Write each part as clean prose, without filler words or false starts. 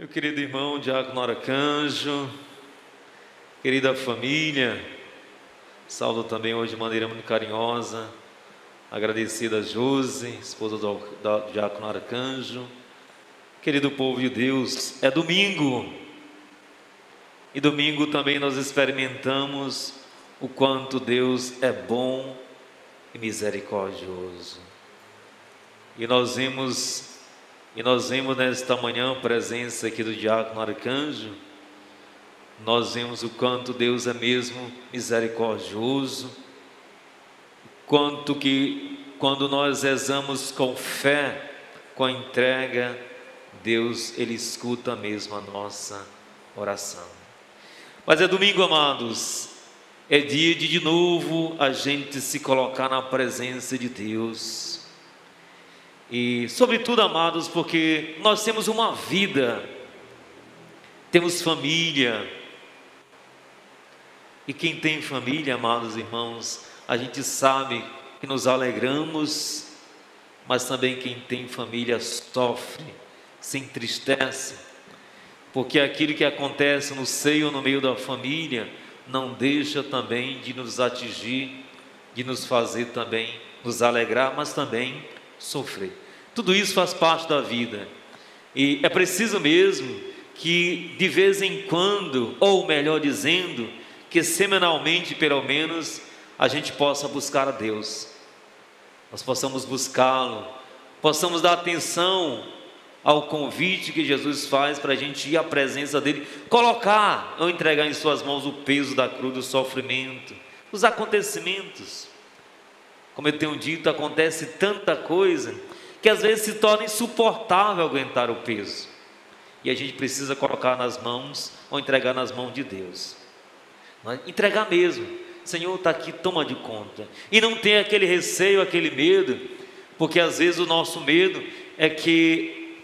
Meu querido irmão Diácono Arcanjo, querida família, saúdo também hoje de maneira muito carinhosa, agradecida a Josi, esposa do Diácono Arcanjo. Querido povo de Deus, é domingo, e domingo também nós experimentamos o quanto Deus é bom e misericordioso. E nós vimos nesta manhã a presença aqui do Diácono Arcanjo. Nós vemos o quanto Deus é mesmo misericordioso, quanto que quando nós rezamos com fé, com entrega, Deus, Ele escuta mesmo a nossa oração. Mas é domingo, amados, é dia de novo a gente se colocar na presença de Deus. E sobretudo, amados, porque nós temos uma vida, temos família. E quem tem família, amados irmãos, a gente sabe que nos alegramos, mas também quem tem família sofre, se entristece, porque aquilo que acontece no seio ou no meio da família não deixa também de nos atingir, de nos fazer também nos alegrar, mas também sofrer. Tudo isso faz parte da vida, e é preciso mesmo que de vez em quando, ou melhor dizendo, que semanalmente pelo menos a gente possa buscar a Deus, nós possamos buscá-lo, possamos dar atenção ao convite que Jesus faz para a gente ir à presença dEle, colocar ou entregar em suas mãos o peso da cruz, do sofrimento, os acontecimentos. Como eu tenho dito, acontece tanta coisa que às vezes se torna insuportável aguentar o peso, e a gente precisa colocar nas mãos ou entregar nas mãos de Deus, entregar mesmo. Senhor, está aqui, toma de conta, e não tem aquele receio, aquele medo, porque às vezes o nosso medo é que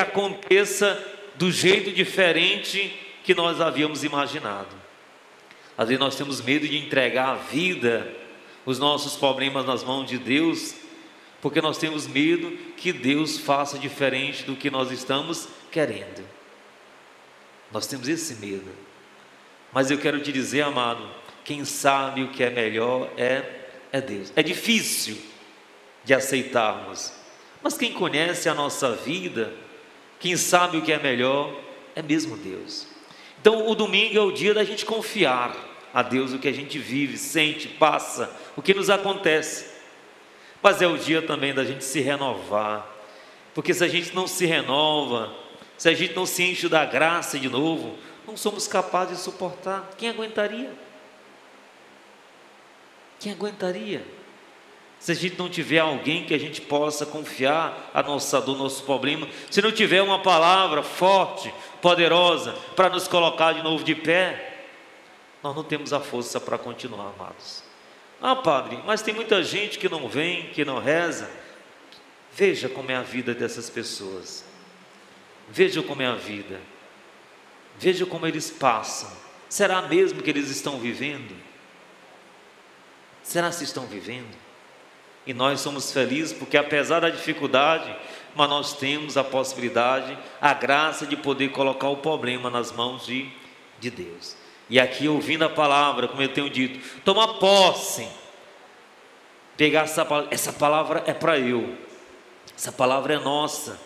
aconteça do jeito diferente que nós havíamos imaginado. Às vezes nós temos medo de entregar a vida, os nossos problemas nas mãos de Deus, porque nós temos medo que Deus faça diferente do que nós estamos querendo. Nós temos esse medo. Mas eu quero te dizer, amado, quem sabe o que é melhor é Deus. É difícil de aceitarmos, mas quem conhece a nossa vida, quem sabe o que é melhor, é mesmo Deus. Então o domingo é o dia da gente confiar a Deus o que a gente vive, sente, passa, o que nos acontece. Mas é o dia também da gente se renovar, porque se a gente não se renova, se a gente não se enche da graça de novo, não somos capazes de suportar. Quem aguentaria? Quem aguentaria? Se a gente não tiver alguém que a gente possa confiar a nossa dor, nosso problema, se não tiver uma palavra forte, poderosa, para nos colocar de novo de pé, nós não temos a força para continuar, amados. Ah, padre, mas tem muita gente que não vem, que não reza. Veja como é a vida dessas pessoas. Veja como é a vida. Veja como eles passam. Será mesmo que eles estão vivendo? Será que estão vivendo? E nós somos felizes porque, apesar da dificuldade, mas nós temos a possibilidade, a graça de poder colocar o problema nas mãos de Deus. E aqui, ouvindo a palavra, como eu tenho dito, tomar posse, pegar essa palavra é para eu, essa palavra é nossa.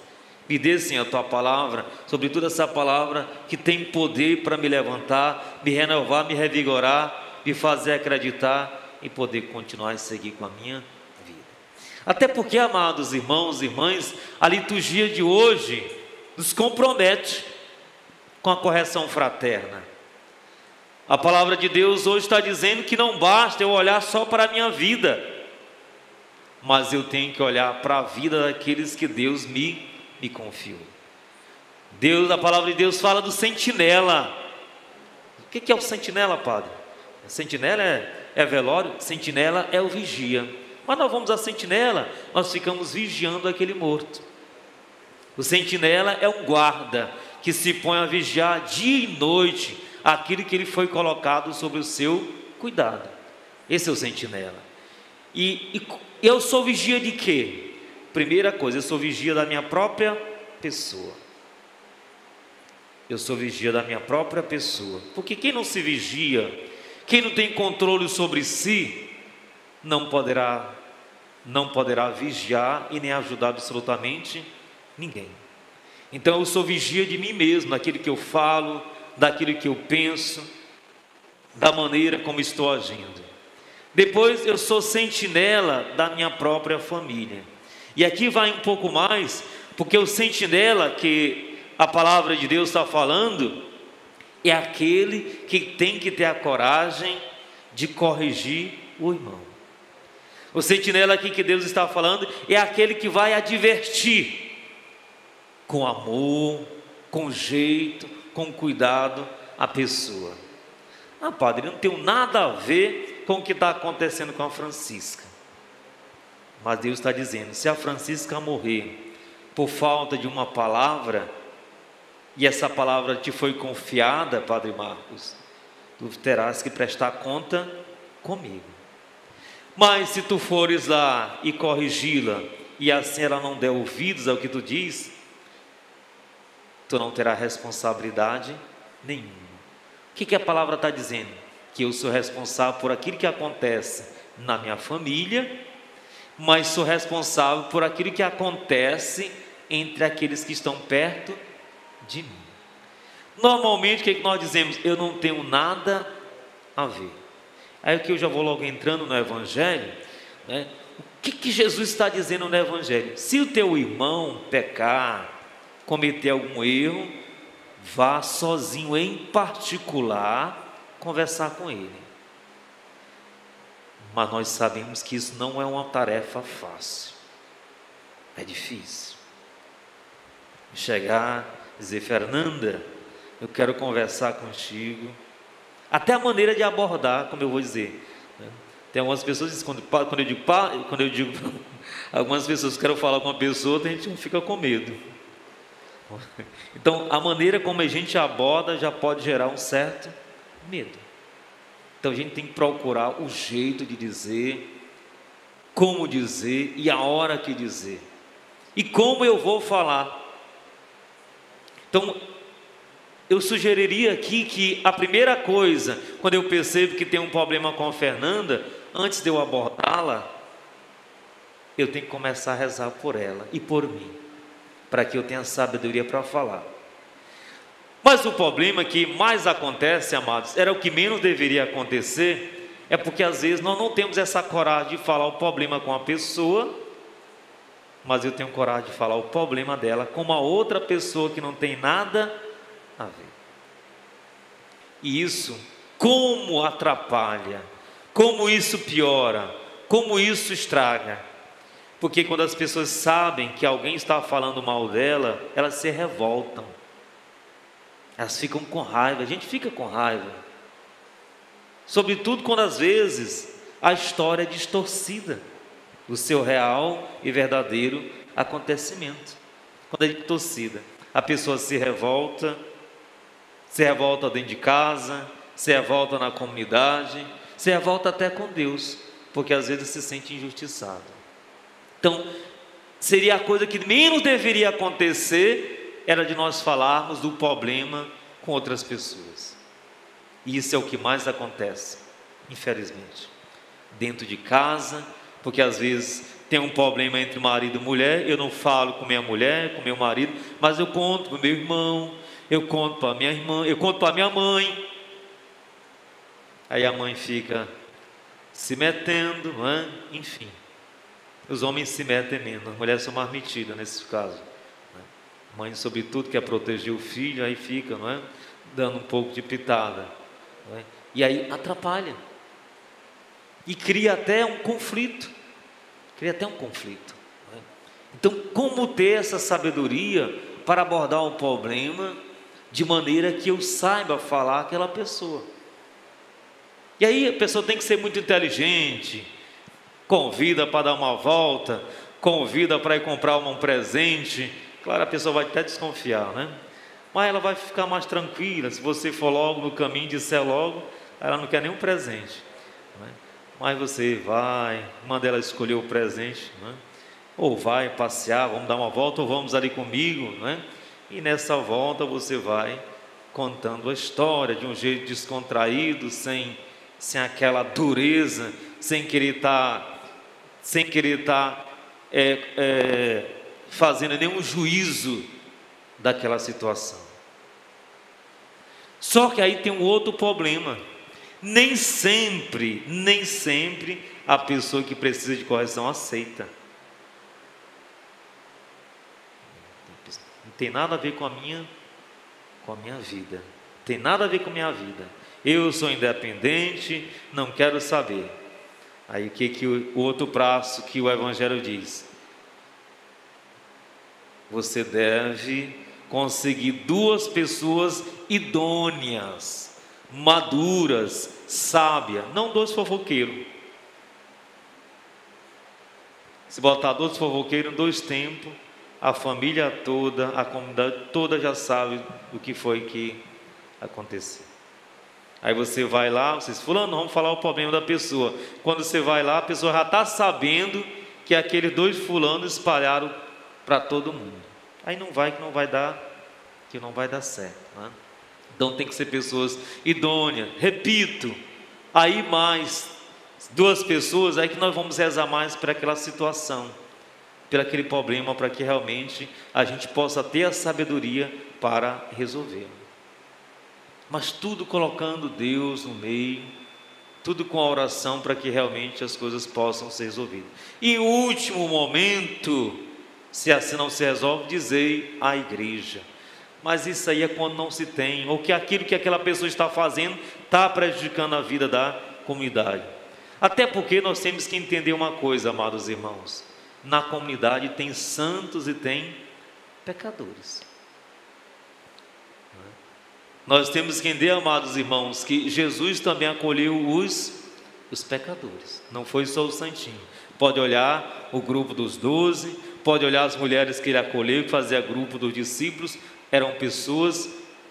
Me dê, Senhor, a tua palavra, sobretudo essa palavra que tem poder para me levantar, me renovar, me revigorar, me fazer acreditar e poder continuar e seguir com a minha vida. Até porque, amados irmãos e irmãs, a liturgia de hoje nos compromete com a correção fraterna. A palavra de Deus hoje está dizendo que não basta eu olhar só para a minha vida, mas eu tenho que olhar para a vida daqueles que Deus me confiou. A palavra de Deus fala do sentinela. O que é o sentinela, padre? A sentinela é velório, sentinela é o vigia. Mas nós vamos à sentinela, nós ficamos vigiando aquele morto. O sentinela é um guarda que se põe a vigiar dia e noite aquilo que ele foi colocado sob o seu cuidado. Esse é o sentinela. E eu sou vigia de quê? Primeira coisa, eu sou vigia da minha própria pessoa. eu sou vigia da minha própria pessoa. Porque quem não se vigia, quem não tem controle sobre si, não poderá vigiar e nem ajudar absolutamente ninguém. Então eu sou vigia de mim mesmo, daquilo que eu falo, daquilo que eu penso, da maneira como estou agindo. Depois eu sou sentinela da minha própria família. E aqui vai um pouco mais, porque o sentinela que a palavra de Deus está falando é aquele que tem que ter a coragem de corrigir o irmão. O sentinela aqui que Deus está falando é aquele que vai advertir com amor, com jeito, com cuidado a pessoa. Ah, padre, não tem nada a ver com o que está acontecendo com a Francisca. Mas Deus está dizendo, se a Francisca morrer por falta de uma palavra, e essa palavra te foi confiada, Padre Marcos, tu terás que prestar conta comigo. Mas se tu fores lá e corrigi-la, e assim ela não der ouvidos ao que tu diz, tu não terás responsabilidade nenhuma. O que a palavra está dizendo? Que eu sou responsável por aquilo que acontece na minha família, mas sou responsável por aquilo que acontece entre aqueles que estão perto de mim. Normalmente o que nós dizemos? Eu não tenho nada a ver. Aí que eu já vou logo entrando no Evangelho, né? O que Jesus está dizendo no Evangelho? Se o teu irmão pecar, cometer algum erro, vá sozinho em particular conversar com ele. Mas nós sabemos que isso não é uma tarefa fácil. É difícil. Chegar, dizer, Fernanda, eu quero conversar contigo. Até a maneira de abordar, como eu vou dizer. Tem algumas pessoas que dizem, quando eu digo algumas pessoas que quero falar com uma pessoa, a gente fica com medo. Então, a maneira como a gente aborda já pode gerar um certo medo. Então, a gente tem que procurar o jeito de dizer, como dizer e a hora que dizer. E como eu vou falar. Então, eu sugeriria aqui que a primeira coisa, quando eu percebo que tem um problema com a Fernanda, antes de eu abordá-la, eu tenho que começar a rezar por ela e por mim, para que eu tenha sabedoria para falar. Mas o problema que mais acontece, amados, era o que menos deveria acontecer, é porque às vezes nós não temos essa coragem de falar o problema com a pessoa, mas eu tenho coragem de falar o problema dela com uma outra pessoa que não tem nada a ver. E isso, como atrapalha, como isso piora, como isso estraga. Porque quando as pessoas sabem que alguém está falando mal dela, elas se revoltam. Elas ficam com raiva, a gente fica com raiva. Sobretudo quando às vezes a história é distorcida do seu real e verdadeiro acontecimento. Quando é distorcida, a pessoa se revolta dentro de casa, se revolta na comunidade, se revolta até com Deus, porque às vezes se sente injustiçado. Então, seria a coisa que menos deveria acontecer, era de nós falarmos do problema com outras pessoas. E isso é o que mais acontece, infelizmente. Dentro de casa, porque às vezes tem um problema entre marido e mulher, eu não falo com minha mulher, com meu marido, mas eu conto para o meu irmão, eu conto para a minha irmã, eu conto para a minha mãe. Aí a mãe fica se metendo, não é? Enfim. Os homens se metem menos, as mulheres são mais metidas nesse caso. Mãe, sobretudo, quer proteger o filho, aí fica, não é? Dando um pouco de pitada. Não é? E aí atrapalha. E cria até um conflito. Não é? Então, como ter essa sabedoria para abordar um problema de maneira que eu saiba falar aquela pessoa? E aí a pessoa tem que ser muito inteligente, convida para dar uma volta, convida para ir comprar um presente. Claro, a pessoa vai até desconfiar, né? Mas ela vai ficar mais tranquila, se você for logo no caminho, disser logo, ela não quer nenhum presente, né? Mas você vai, manda ela escolher o presente, né? Ou vai passear, vamos dar uma volta, ou vamos ali comigo, né? E nessa volta você vai contando a história de um jeito descontraído, sem aquela dureza, sem querer estar fazendo nenhum juízo daquela situação. Só que aí tem um outro problema. Nem sempre a pessoa que precisa de correção aceita. Não tem nada a ver com a minha vida. Não tem nada a ver com a minha vida. Eu sou independente, não quero saber. Aí o que o outro braço que o Evangelho diz? Você deve conseguir 2 pessoas idôneas, maduras, sábias, não 2 fofoqueiros. Se botar 2 fofoqueiros em 2 tempos, a família toda, a comunidade toda já sabe o que foi que aconteceu. Aí você vai lá, vocês fulano, vamos falar o problema da pessoa. Quando você vai lá, a pessoa já está sabendo que aqueles 2 fulanos espalharam para todo mundo. Aí não vai dar certo, né? Então tem que ser pessoas idôneas. Repito, aí mais 2 pessoas, aí que nós vamos rezar mais para aquela situação, para aquele problema, para que realmente a gente possa ter a sabedoria para resolver. Mas tudo colocando Deus no meio, tudo com a oração para que realmente as coisas possam ser resolvidas. E em último momento, se assim não se resolve, dizei à igreja. Mas isso aí é quando não se tem, ou que aquilo que aquela pessoa está fazendo está prejudicando a vida da comunidade. Até porque nós temos que entender uma coisa, amados irmãos: na comunidade tem santos e tem pecadores. Nós temos que entender, amados irmãos, que Jesus também acolheu os pecadores, não foi só o santinho. Pode olhar o grupo dos 12, pode olhar as mulheres que ele acolheu, que fazia grupo dos discípulos, eram pessoas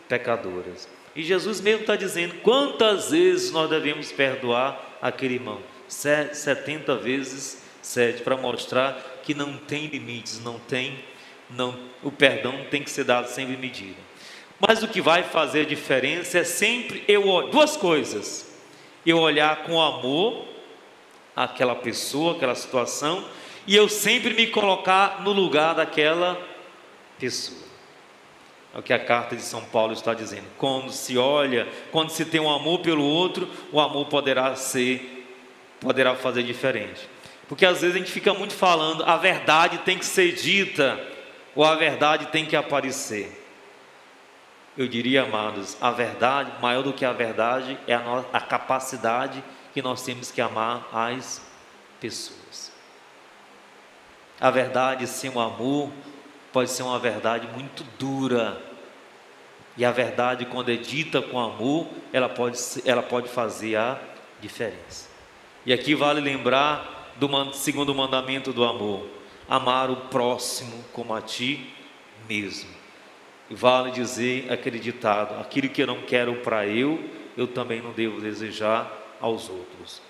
pecadoras. E Jesus mesmo está dizendo quantas vezes nós devemos perdoar aquele irmão. 70 vezes 7, para mostrar que não tem limites, o perdão tem que ser dado sem medida. Mas o que vai fazer a diferença é sempre duas coisas: eu olhar com amor aquela pessoa, aquela situação, e eu sempre me colocar no lugar daquela pessoa. É o que a carta de São Paulo está dizendo. Quando se tem um amor pelo outro, o amor poderá fazer diferente. Porque às vezes a gente fica muito falando, a verdade tem que ser dita, ou a verdade tem que aparecer. Eu diria, amados, a verdade, maior do que a verdade, é a capacidade que nós temos que amar as pessoas. A verdade sem o amor pode ser uma verdade muito dura. E a verdade, quando é dita com amor, ela pode fazer a diferença. E aqui vale lembrar do segundo mandamento do amor: amar o próximo como a ti mesmo. E vale dizer aquele ditado: aquilo que eu não quero para eu também não devo desejar aos outros.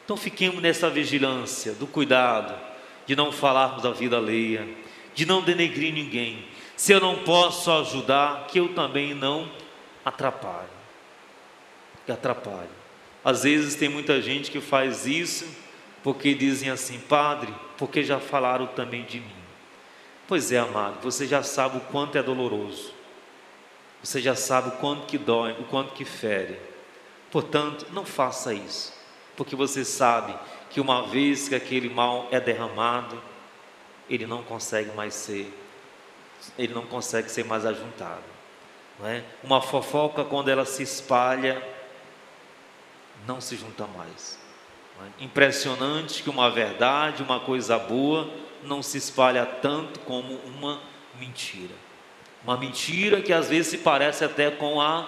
Então fiquemos nessa vigilância, do cuidado, de não falarmos da vida alheia, de não denegrir ninguém. Se eu não posso ajudar, que eu também não atrapalhe. Às vezes tem muita gente que faz isso porque dizem assim: padre, porque já falaram também de mim. Pois é, amado, você já sabe o quanto é doloroso, você já sabe o quanto que dói, o quanto que fere. Portanto, não faça isso, porque você sabe que uma vez que aquele mal é derramado, ele não consegue ser mais ajuntado, não é? Uma fofoca, quando ela se espalha, não se junta mais, não é? Impressionante que uma verdade, uma coisa boa, não se espalha tanto como uma mentira. Uma mentira que às vezes se parece até com a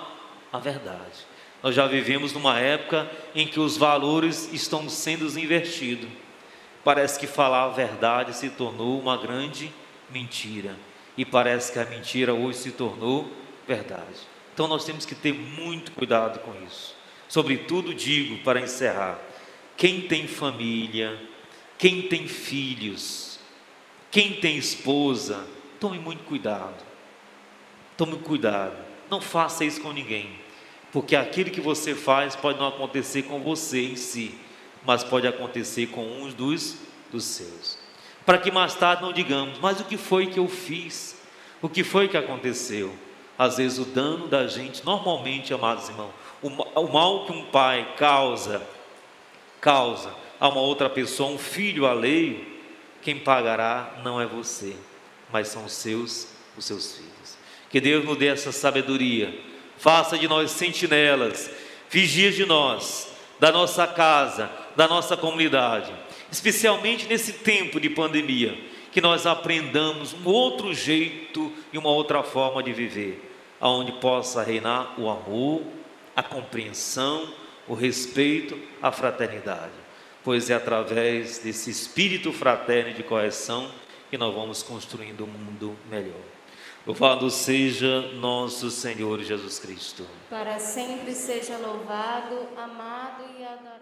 verdade. Nós já vivemos numa época em que os valores estão sendo invertidos. Parece que falar a verdade se tornou uma grande mentira. E parece que a mentira hoje se tornou verdade. Então nós temos que ter muito cuidado com isso. Sobretudo digo, para encerrar, quem tem família, quem tem filhos, quem tem esposa, tome muito cuidado. Tome cuidado. não faça isso com ninguém, porque aquilo que você faz pode não acontecer com você em si, mas pode acontecer com uns dos seus. Para que mais tarde não digamos, mas o que foi que eu fiz? O que foi que aconteceu? Às vezes o dano da gente, normalmente, amados irmãos, o mal que um pai causa a uma outra pessoa, um filho alheio, quem pagará não é você, mas são os seus filhos. Que Deus nos dê essa sabedoria, faça de nós sentinelas, vigias de nós, da nossa casa, da nossa comunidade, especialmente nesse tempo de pandemia, que nós aprendamos um outro jeito e uma outra forma de viver, aonde possa reinar o amor, a compreensão, o respeito, a fraternidade, pois é através desse espírito fraterno de correção que nós vamos construindo um mundo melhor. Louvado seja nosso Senhor Jesus Cristo. Para sempre seja louvado, amado e adorado.